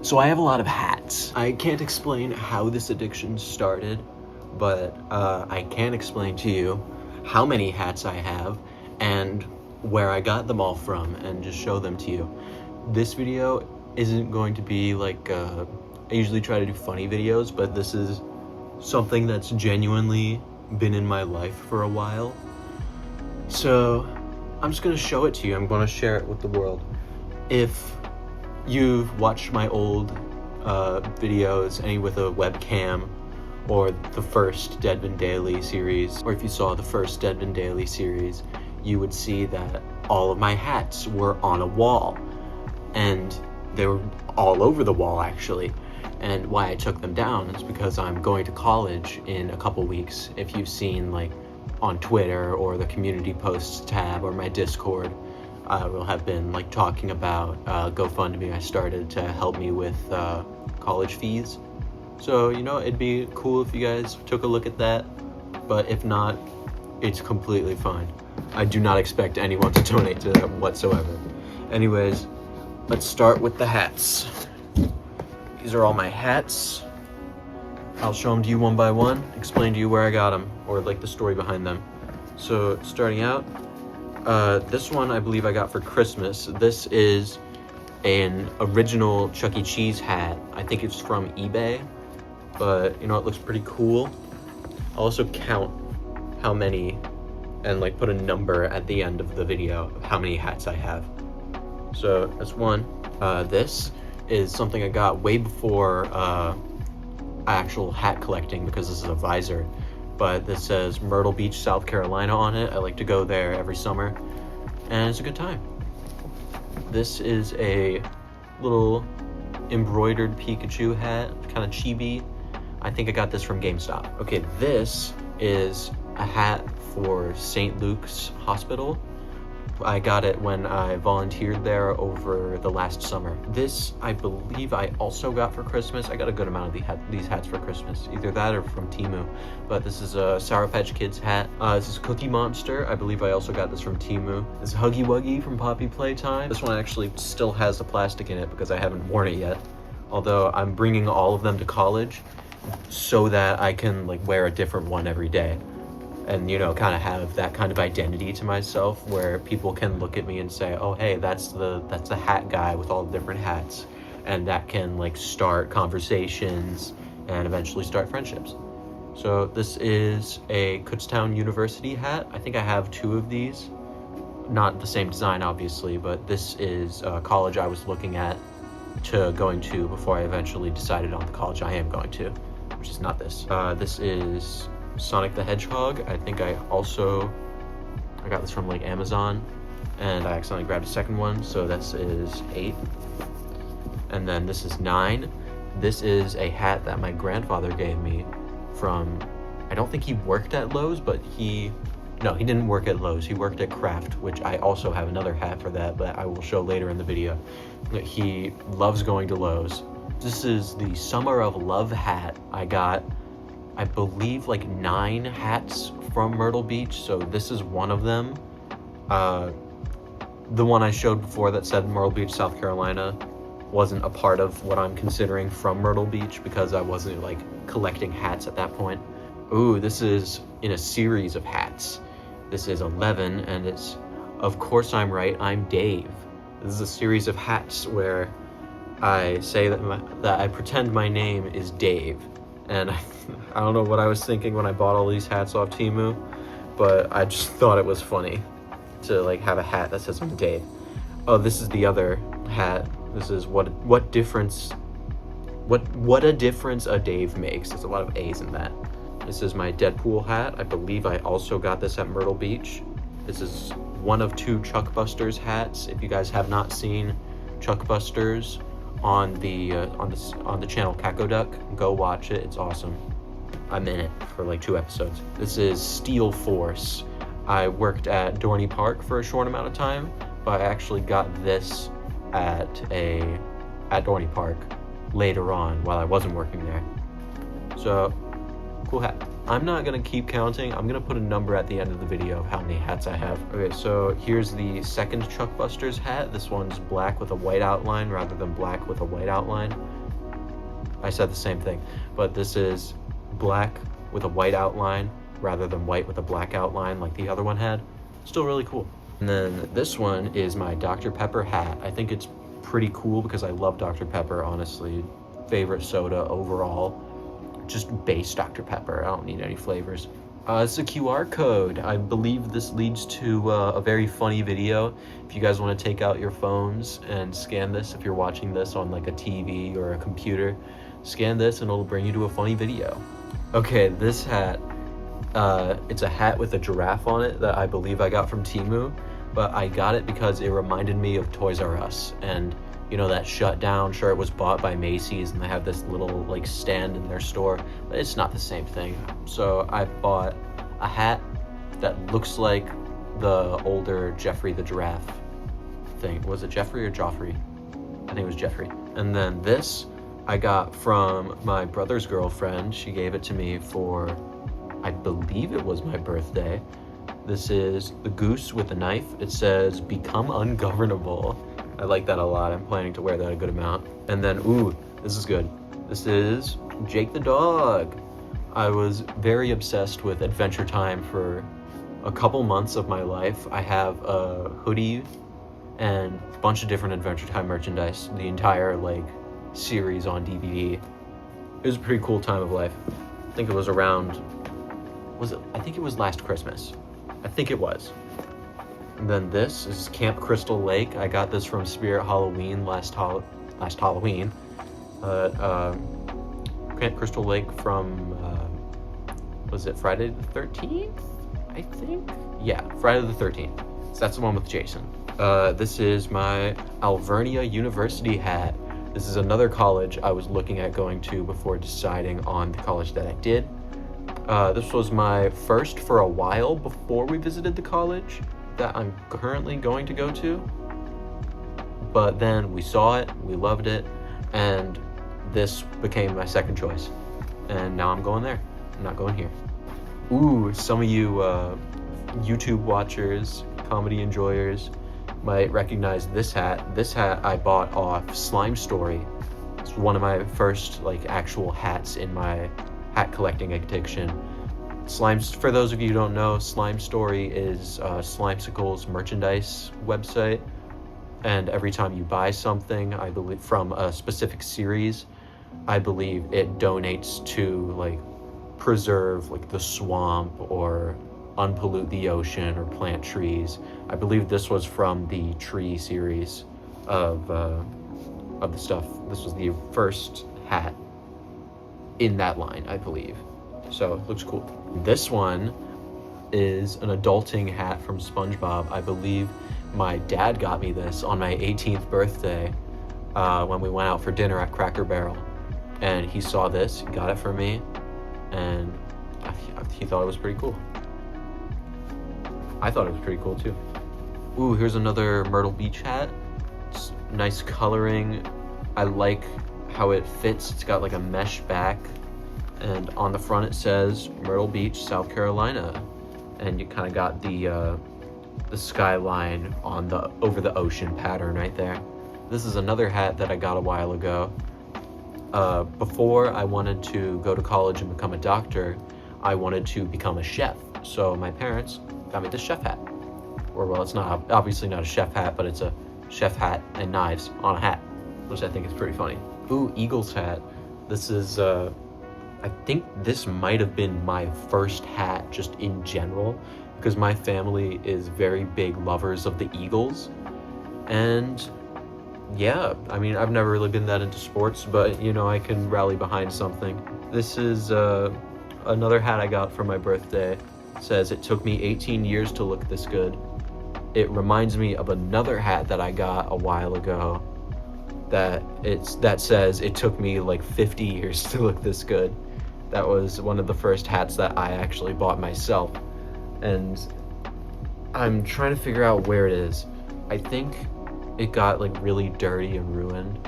So I have a lot of hats. I can't explain how this addiction started, but I can explain to you how many hats I have and where I got them all from and just show them to you. This video isn't going to be like, I usually try to do funny videos, but this is something that's genuinely been in my life for a while. So I'm just gonna show it to you. I'm gonna share it with the world. If you've watched my old videos, any with a webcam, or the first Deadman Daily series, or if you saw the first Deadman Daily series, you would see that all of my hats were on a wall, and they were all over the wall actually. And why I took them down is because I'm going to college in a couple weeks. If you've seen like on Twitter or the community posts tab or my Discord, I will have been like talking about GoFundMe I started to help me with college fees. So, you know, it'd be cool if you guys took a look at that, but if not, it's completely fine. I do not expect anyone to donate to that whatsoever. Anyways, let's start with the hats. These are all my hats. I'll show them to you one by one, explain to you where I got them, or like the story behind them. So starting out, this one I believe I got for Christmas. This is an original Chuck E. Cheese hat. I think it's from eBay, but you know, it looks pretty cool. I'll also count how many and like put a number at the end of the video of how many hats I have. So that's one. This is something I got way before actual hat collecting, because this is a visor, but this says Myrtle Beach, South Carolina on it. I like to go there every summer and it's a good time. This is a little embroidered Pikachu hat, kind of chibi. I think I got this from GameStop. Okay, this is a hat for St. Luke's Hospital. I got it when I volunteered there over the last summer. This, I believe I also got for Christmas. I got a good amount of these hats for Christmas, either that or from Temu. But this is a Sour Patch Kids hat. This is Cookie Monster. I believe I also got this from Temu. This is Huggy Wuggy from Poppy Playtime. This one actually still has the plastic in it because I haven't worn it yet. Although I'm bringing all of them to college so that I can like wear a different one every day. And, you know, kind of have that kind of identity to myself where people can look at me and say, oh, hey, that's the hat guy with all the different hats. And that can like start conversations and eventually start friendships. So this is a Kutztown University hat. I think I have two of these. Not the same design, obviously, but this is a college I was looking at to going to before I eventually decided on the college I am going to, which is not this. This is Sonic the Hedgehog. I think I got this from like Amazon, and I accidentally grabbed a second one, so this is 8. And then this is 9. This is a hat that my grandfather gave me from, I don't think he worked at Lowe's, but no, he didn't work at Lowe's. He worked at Kraft, which I also have another hat for that, but I will show later in the video. He loves going to Lowe's. This is the Summer of Love hat. I got, I believe, like 9 hats from Myrtle Beach, so this is one of them. The one I showed before that said Myrtle Beach, South Carolina, wasn't a part of what I'm considering from Myrtle Beach because I wasn't like collecting hats at that point. Ooh, this is in a series of hats. This is 11, and it's Of Course I'm Right, I'm Dave. This is a series of hats where I say that I pretend my name is Dave. And I don't know what I was thinking when I bought all these hats off Temu, but I just thought it was funny to like have a hat that says I'm Dave. Oh, this is the other hat. This is what a difference a Dave makes. There's a lot of A's in that. This is my Deadpool hat. I believe I also got this at Myrtle Beach. This is one of 2 Chuck Busters hats. If you guys have not seen Chuck Busters on the channel Cacoduck, go watch it. It's awesome. I'm in it for like 2 episodes. This is Steel Force. I worked at Dorney Park for a short amount of time, but I actually got this at Dorney Park later on while I wasn't working there. So, cool hat. I'm not gonna keep counting. I'm gonna put a number at the end of the video of how many hats I have. Okay, so here's the second Chuck Busters hat. This one's black with a white outline rather than black with a white outline. I said the same thing, but this is black with a white outline rather than white with a black outline like the other one had. Still really cool. And then this one is my Dr. Pepper hat. I think it's pretty cool because I love Dr. Pepper, honestly. Favorite soda overall. Just base Dr. Pepper. I don't need any flavors. It's a QR code. I believe this leads to a very funny video. If you guys want to take out your phones and scan this, if you're watching this on like a TV or a computer, scan this and it'll bring you to a funny video. Okay, this hat, it's a hat with a giraffe on it that I believe I got from Temu, but I got it because it reminded me of Toys R Us, and you know, that shut down shirt was bought by Macy's and they have this little like stand in their store, but it's not the same thing. So I bought a hat that looks like the older Jeffrey the Giraffe thing. Was it Jeffrey or Joffrey? I think it was Jeffrey. And then this I got from my brother's girlfriend. She gave it to me for, I believe it was my birthday. This is the goose with the knife. It says, "Become ungovernable." I like that a lot. I'm planning to wear that a good amount. And then, ooh, this is good. This is Jake the dog. I was very obsessed with Adventure Time for a couple months of my life. I have a hoodie and a bunch of different Adventure Time merchandise, the entire like series on DVD. It was a pretty cool time of life. I think it was around, I think it was last Christmas. I think it was. And then this is Camp Crystal Lake. I got this from Spirit Halloween last Halloween. Camp Crystal Lake from, was it Friday the 13th? I think? Yeah, Friday the 13th. So that's the one with Jason. This is my Alvernia University hat. This is another college I was looking at going to before deciding on the college that I did. This was my first for a while before we visited the college that I'm currently going to go to, but then we saw it, we loved it, and this became my second choice, and now I'm going there. I'm not going here. Ooh, some of you YouTube watchers, comedy enjoyers might recognize this hat. This hat I bought off Slime Story. It's one of my first like actual hats in my hat collecting addiction. For those of you who don't know, Slime Story is Slimesicle's merchandise website, and every time you buy something, I believe from a specific series, I believe it donates to like preserve like the swamp or unpollute the ocean or plant trees. I believe this was from the tree series of the stuff. This was the first hat in that line, I believe. So it looks cool. This one is an adulting hat from SpongeBob. I believe my dad got me this on my 18th birthday when we went out for dinner at Cracker Barrel. And he saw this, he got it for me, and he thought it was pretty cool. I thought it was pretty cool too. Ooh, here's another Myrtle Beach hat. It's nice coloring. I like how it fits. It's got like a mesh back, and on the front it says Myrtle Beach, South Carolina, and you kind of got the skyline on the over the ocean pattern right there. This is another hat that I got a while ago. Before I wanted to go to college and become a doctor, I wanted to become a chef. So my parents got me this chef hat. Or well, it's not obviously not a chef hat, but it's a chef hat and knives on a hat, which I think is pretty funny. Ooh, Eagles hat. This is I think this might have been my first hat just in general, because my family is very big lovers of the Eagles. And yeah, I mean, I've never really been that into sports, but you know, I can rally behind something. This is another hat I got for my birthday. It says, "It took me 18 years to look this good." It reminds me of another hat that I got a while ago that says, "It took me like 50 years to look this good." That was one of the first hats that I actually bought myself, and I'm trying to figure out where it is. I think it got like really dirty and ruined,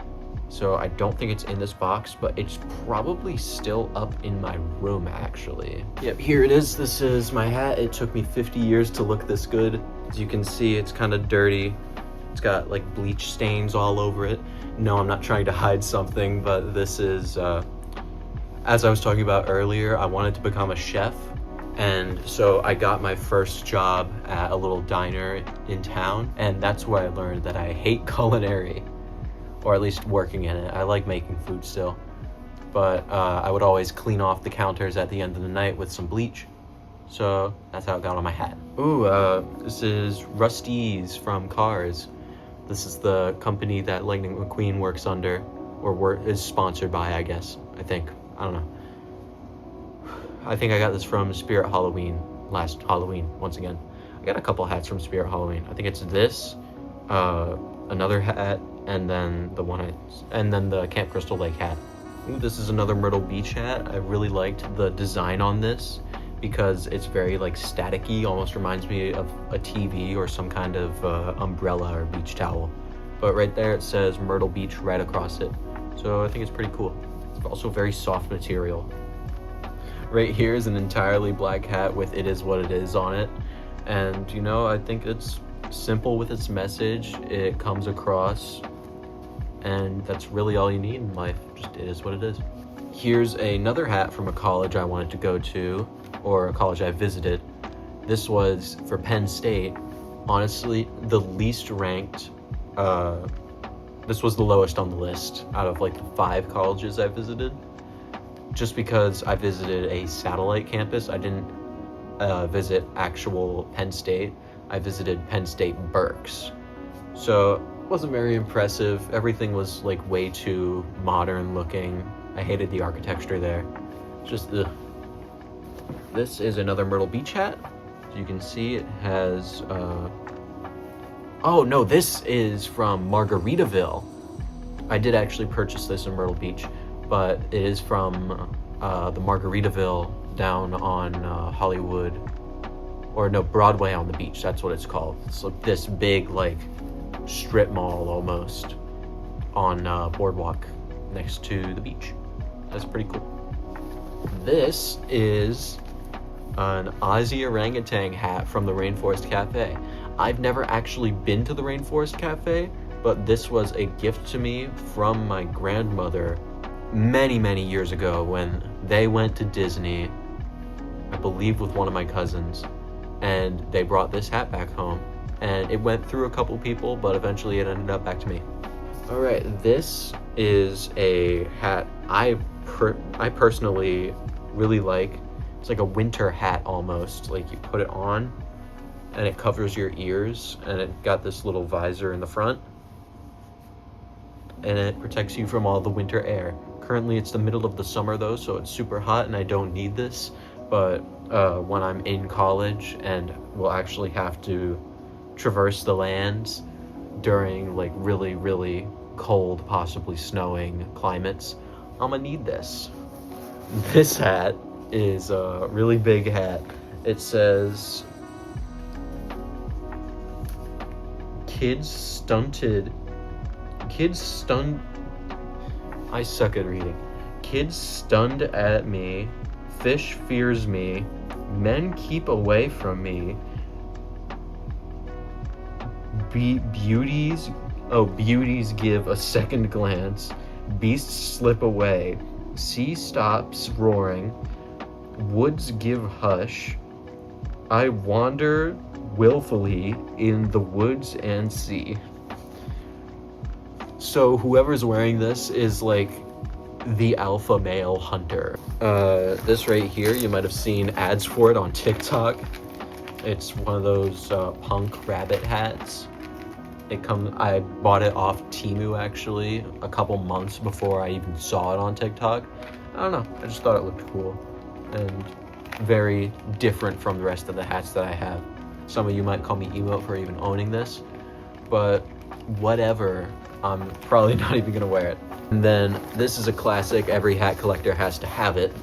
So I don't think it's in this box, but it's probably still up in my room, actually. Yep, here it is. This is my hat. It took me 50 years to look this good. As you can see, it's kind of dirty. It's got like bleach stains all over it. No, I'm not trying to hide something, but this is, as I was talking about earlier, I wanted to become a chef. And so I got my first job at a little diner in town, and that's where I learned that I hate culinary, or at least working in it. I like making food still, but I would always clean off the counters at the end of the night with some bleach. So that's how it got on my hat. Ooh, this is Rust-eze from Cars. This is the company that Lightning McQueen works under, or is sponsored by, I guess. I don't know. I think I got this from Spirit Halloween, last Halloween, once again. I got a couple hats from Spirit Halloween. I think it's this, another hat, and then the Camp Crystal Lake hat. Ooh, this is another Myrtle Beach hat. I really liked the design on this because it's very like staticky, almost reminds me of a TV or some kind of umbrella or beach towel. But right there it says Myrtle Beach right across it. So I think it's pretty cool. It's also very soft material. Right here is an entirely black hat with "It Is What It Is" on it. And you know, I think it's simple with its message. It comes across, and that's really all you need in life. Just it is what it is. Here's another hat from a college I wanted to go to, or a college I visited. This was for Penn State. Honestly, the least ranked, this was the lowest on the list out of like the 5 colleges I visited. Just because I visited a satellite campus, I didn't visit actual Penn State. I visited Penn State Berks. So it wasn't very impressive. Everything was like way too modern looking. I hated the architecture there. Just ugh. This is another Myrtle Beach hat. As you can see, it has, oh no, this is from Margaritaville. I did actually purchase this in Myrtle Beach, but it is from the Margaritaville down on Hollywood, or no, Broadway on the beach. That's what it's called. It's like this big like strip mall almost on Boardwalk next to the beach. That's pretty cool. This is an Ozzy Orangutan hat from the Rainforest Cafe. I've never actually been to the Rainforest Cafe, but this was a gift to me from my grandmother many years ago when they went to Disney, I believe with one of my cousins, and they brought this hat back home, and it went through a couple people, but eventually it ended up back to me. All right, this is a hat I personally really like. It's like a winter hat almost. Like you put it on and it covers your ears, and it got this little visor in the front, and it protects you from all the winter air. Currently it's the middle of the summer though, so it's super hot and I don't need this, but when I'm in college and will actually have to traverse the lands during like really cold, possibly snowing climates, I'm gonna need this. This hat is a really big hat. It says I suck at reading. Kids stunned at me, fish fears me, men keep away from me, beauties give a second glance, beasts slip away, sea stops roaring, woods give hush, I wander willfully in the woods and sea. So whoever's wearing this is like the alpha male hunter. This right here, you might have seen ads for it on TikTok. It's one of those punk rabbit hats. I bought it off Temu actually a couple months before I even saw it on TikTok. I don't know, I just thought it looked cool and very different from the rest of the hats that I have. Some of you might call me emo for even owning this, but whatever, I'm probably not even gonna wear it. And then this is a classic, every hat collector has to have it.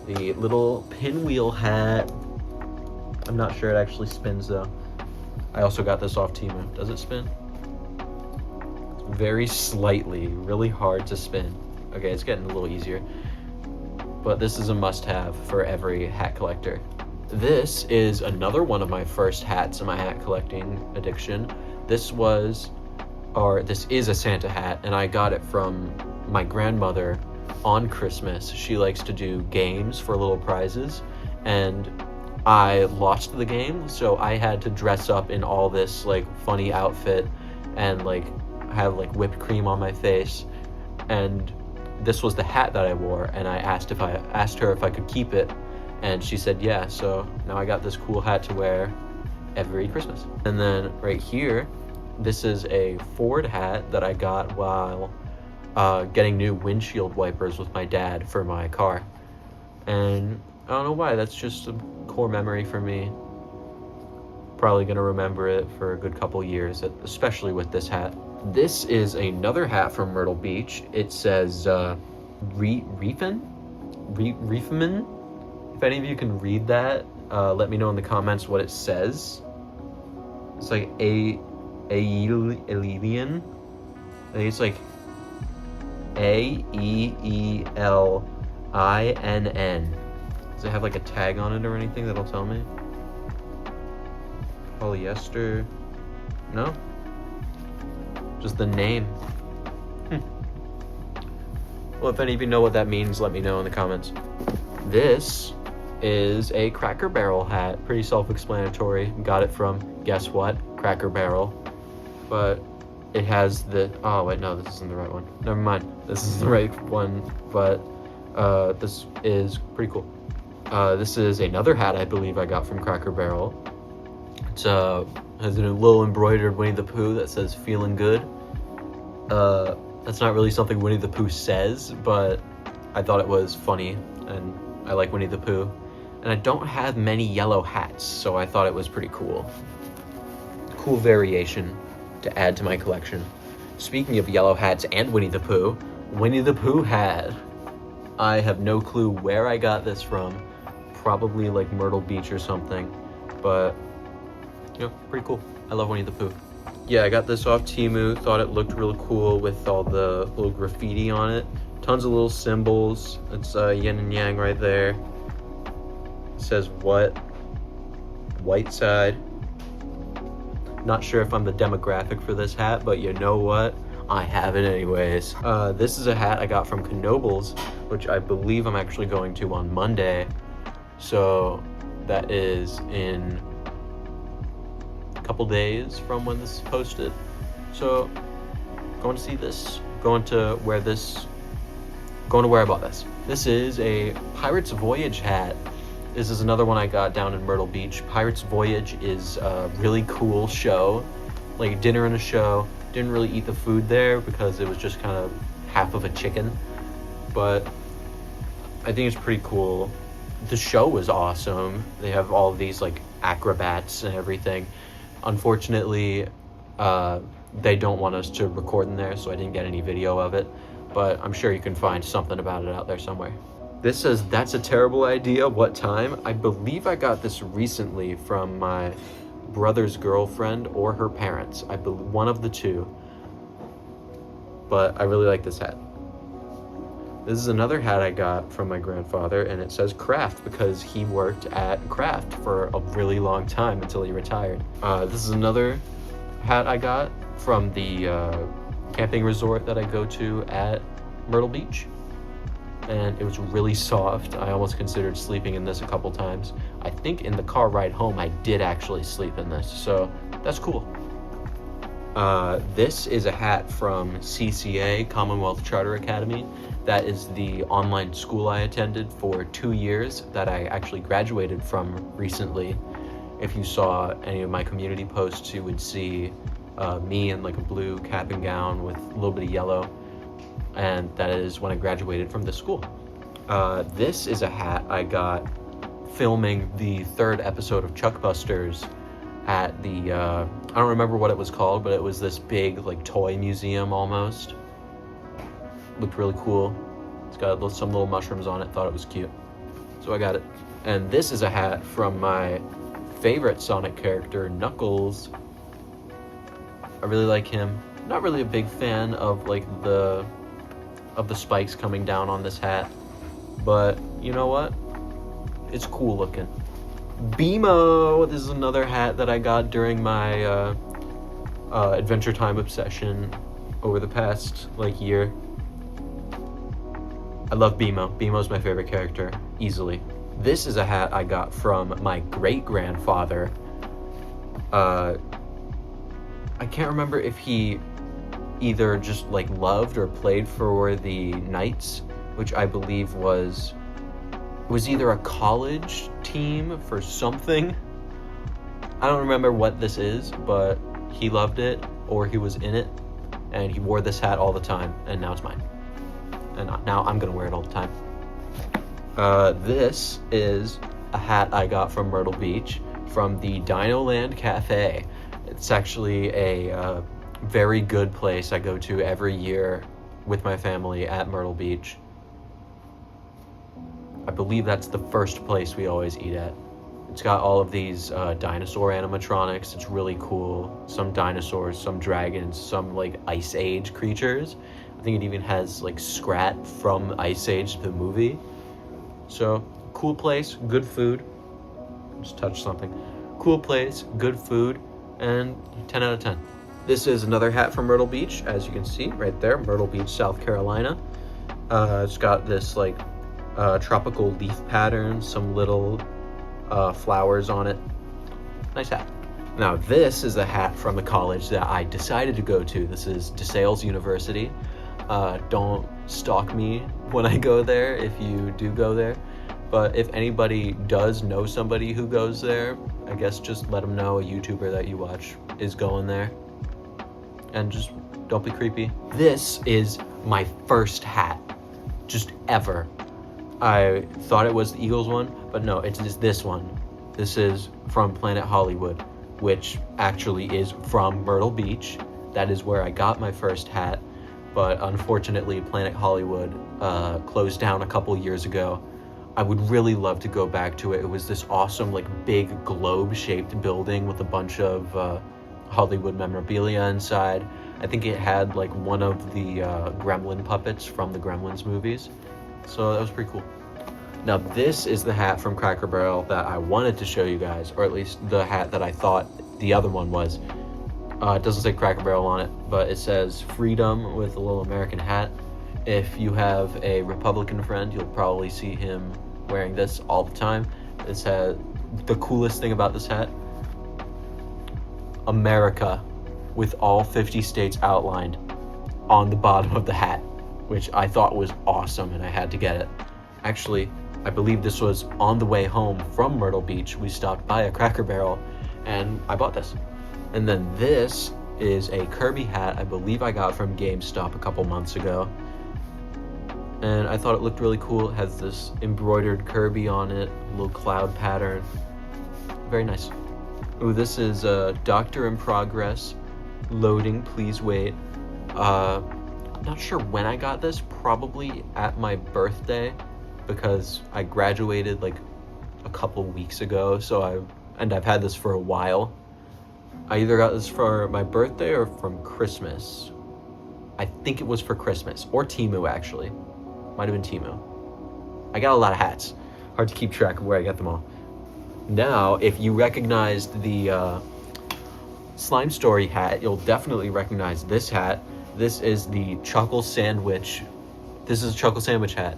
The little pinwheel hat. I'm not sure it actually spins though. I also got this off Temu. Does it spin? It's very slightly, really hard to spin. Okay, it's getting a little easier. But this is a must-have for every hat collector. This is another one of my first hats in my hat collecting addiction. This is a Santa hat, and I got it from my grandmother on Christmas. She likes to do games for little prizes, and I lost the game, so I had to dress up in all this like funny outfit and like have like whipped cream on my face, and this was the hat that I wore, and I asked her if I could keep it, and she said yeah, so now I got this cool hat to wear every Christmas. And then right here, this is a Ford hat that I got while getting new windshield wipers with my dad for my car. And I don't know why, that's just a core memory for me. Probably gonna remember it for a good couple years, especially with this hat. This is another hat from Myrtle Beach. It says Reefman? If any of you can read that, let me know in the comments what it says. It's like Aeolian. I think it's like Aeelinn. Does it have like a tag on it or anything that'll tell me? Polyester? No? Just the name. Well, if any of you know what that means, let me know in the comments. This is a Cracker Barrel hat. Pretty self-explanatory. Got it from, guess what? Cracker Barrel. But it has the, oh wait, no, this isn't the right one. Never mind. This is the right one, but this is pretty cool. This is another hat I believe I got from Cracker Barrel. It has a little embroidered Winnie the Pooh that says "Feeling Good." That's not really something Winnie the Pooh says, but I thought it was funny, and I like Winnie the Pooh. And I don't have many yellow hats, so I thought it was pretty cool. Cool variation to add to my collection. Speaking of yellow hats and Winnie the Pooh hat. I have no clue where I got this from. Probably like Myrtle Beach or something, but you know, pretty cool. I love Winnie the Pooh. Yeah, I got this off Temu. Thought it looked really cool with all the little graffiti on it. Tons of little symbols. It's yin and yang right there. It says what? White side. Not sure if I'm the demographic for this hat, but you know what? I have it anyways. This is a hat I got from Knoebels, which I believe I'm actually going to on Monday. So that is in a couple days from when this is posted. So going to see this, going to where I bought this. This is a Pirates Voyage hat. This is another one I got down in Myrtle Beach. Pirates Voyage is a really cool show, like dinner and a show. Didn't really eat the food there because it was just kind of half of a chicken, but I think it's pretty cool. The show was awesome. They have all these like acrobats and everything. Unfortunately, they don't want us to record in there, so I didn't get any video of it, but I'm sure you can find something about it out there somewhere. This says, "That's a terrible idea. What time?" I believe I got this recently from my brother's girlfriend or her parents. I believe one of the two. But I really like this hat. This is another hat I got from my grandfather, and it says Kraft because he worked at Kraft for a really long time until he retired. This is another hat I got from the camping resort that I go to at Myrtle Beach. And it was really soft. I almost considered sleeping in this a couple times. I think in the car ride home, I did actually sleep in this, so that's cool. This is a hat from CCA, Commonwealth Charter Academy. That is the online school I attended for 2 years that I actually graduated from recently. If you saw any of my community posts, you would see me in like a blue cap and gown with a little bit of yellow. And that is when I graduated from this school. This is a hat I got filming the 3rd episode of Chuck Busters at the, I don't remember what it was called, but it was this big like toy museum almost. Looked really cool. It's got some little mushrooms on it, thought it was cute. So I got it. And this is a hat from my favorite Sonic character, Knuckles. I really like him. not really a big fan of like the spikes coming down on this hat, but you know what? It's cool looking. BMO. This is another hat that I got during my Adventure Time obsession over the past like year. I love BMO. BMO's my favorite character, easily. This is a hat I got from my great-grandfather. I can't remember if he either just like loved or played for the Knights, which I believe was either a college team for something. I don't remember what this is, but he loved it, or he was in it, and he wore this hat all the time, and now it's mine. And now I'm gonna wear it all the time. This is a hat I got from Myrtle Beach, from the Dino Land Cafe. It's actually a very good place I go to every year with my family at Myrtle Beach. I believe that's the first place we always eat at. It's got all of these dinosaur animatronics. It's really cool. Some dinosaurs, some dragons, some like Ice Age creatures. I think it even has like Scrat from Ice Age, the movie. So, cool place, good food. Just touched something. Cool place, good food, and 10 out of 10. This is another hat from Myrtle Beach, as you can see right there, Myrtle Beach, South Carolina. It's got this like tropical leaf pattern, some little flowers on it. Nice hat. Now this is a hat from the college that I decided to go to. This is DeSales University. Don't stalk me when I go there if you do go there. But if anybody does know somebody who goes there, I guess just let them know a YouTuber that you watch is going there. And just don't be creepy. This is my first hat, just ever. I thought it was the Eagles one, but no, it's just this one. This is from Planet Hollywood, which actually is from Myrtle Beach. That is where I got my first hat, but unfortunately Planet Hollywood closed down a couple years ago. I would really love to go back to it. It was this awesome like big globe-shaped building with a bunch of Hollywood memorabilia inside. I think it had like one of the Gremlin puppets from the Gremlins movies. So that was pretty cool. Now this is the hat from Cracker Barrel that I wanted to show you guys, or at least the hat that I thought the other one was. It doesn't say Cracker Barrel on it, but it says freedom with a little American hat. If you have a Republican friend, you'll probably see him wearing this all the time. This hat, the coolest thing about this hat, America with all 50 states outlined on the bottom of the hat, which I thought was awesome and I had to get it. Actually, I believe this was on the way home from Myrtle Beach. We stopped by a Cracker Barrel and I bought this. And then this is a Kirby hat I believe I got from GameStop a couple months ago. And I thought it looked really cool. It has this embroidered Kirby on it, a little cloud pattern. Very nice. Ooh, this is Doctor in Progress. Loading, please wait. I'm not sure when I got this, probably at my birthday, because I graduated like a couple weeks ago, I've had this for a while. I either got this for my birthday or from Christmas. I think it was for Christmas, or Temu actually. Might have been Temu. I got a lot of hats. Hard to keep track of where I got them all. Now, if you recognized the Slime Story hat, you'll definitely recognize this hat. This is the Chuckle Sandwich. This is a Chuckle Sandwich hat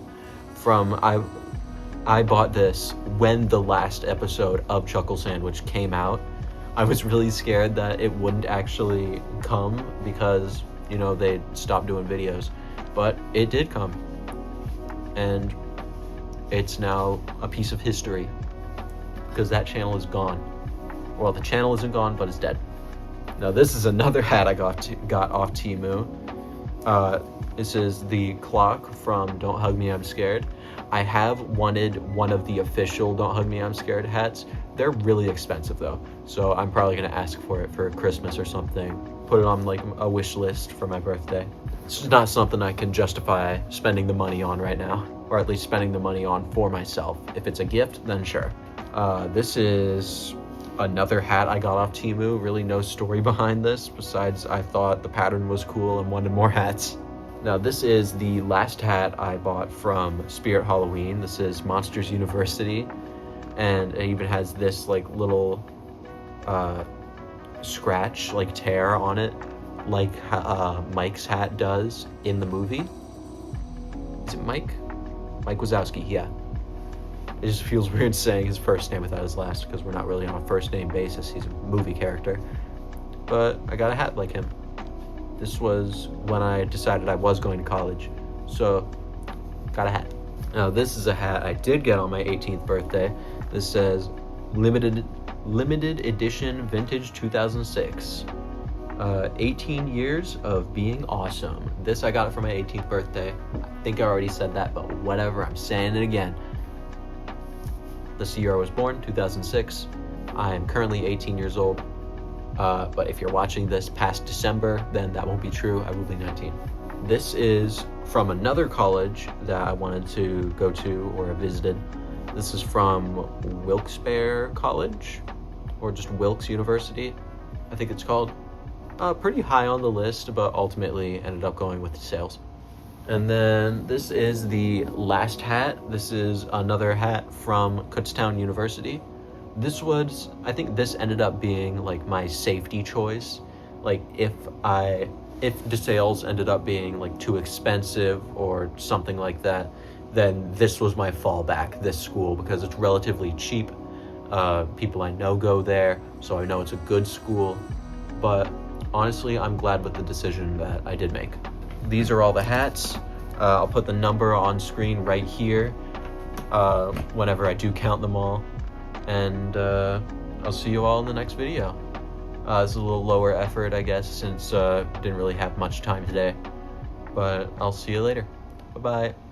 from, I bought this when the last episode of Chuckle Sandwich came out. I was really scared that it wouldn't actually come because, you know, they stopped doing videos, but it did come. And it's now a piece of history because that channel is gone. Well, the channel isn't gone, but it's dead. Now this is another hat I got off Temu. This is the clock from Don't Hug Me, I'm Scared. I have wanted one of the official Don't Hug Me, I'm Scared hats. They're really expensive though, so I'm probably gonna ask for it for Christmas or something. Put it on like a wish list for my birthday. It's not something I can justify spending the money on right now, or at least spending the money on for myself. If it's a gift, then sure. This is another hat I got off Temu. Really no story behind this, besides I thought the pattern was cool and wanted more hats. Now this is the last hat I bought from Spirit Halloween. This is Monsters University, and it even has this like little scratch, like tear on it, like Mike's hat does in the movie. Is it Mike? Mike Wazowski, yeah. It just feels weird saying his first name without his last, because we're not really on a first name basis. He's a movie character. But I got a hat like him. This was when I decided I was going to college, so got a hat. Now this is a hat I did get on my 18th birthday. This says limited edition vintage 2006. 18 years of being awesome. This I got it for my 18th birthday. I think I already said that, but whatever, I'm saying it again. The year I was born, 2006. I am currently 18 years old. But if you're watching this past December, then that won't be true. I will be 19. This is from another college that I wanted to go to or visited. This is from Wilkes-Barre College, or just Wilkes University, I think it's called. Pretty high on the list, but ultimately ended up going with the sales. And then this is the last hat. This is another hat from Kutztown University. I think this ended up being like my safety choice. Like if the sales ended up being like too expensive or something like that, then this was my fallback, this school, because it's relatively cheap. People I know go there, so I know it's a good school. But honestly, I'm glad with the decision that I did make. These are all the hats. I'll put the number on screen right here whenever I do count them all. And I'll see you all in the next video. It's a little lower effort, I guess, since didn't really have much time today. But I'll see you later. Bye-bye.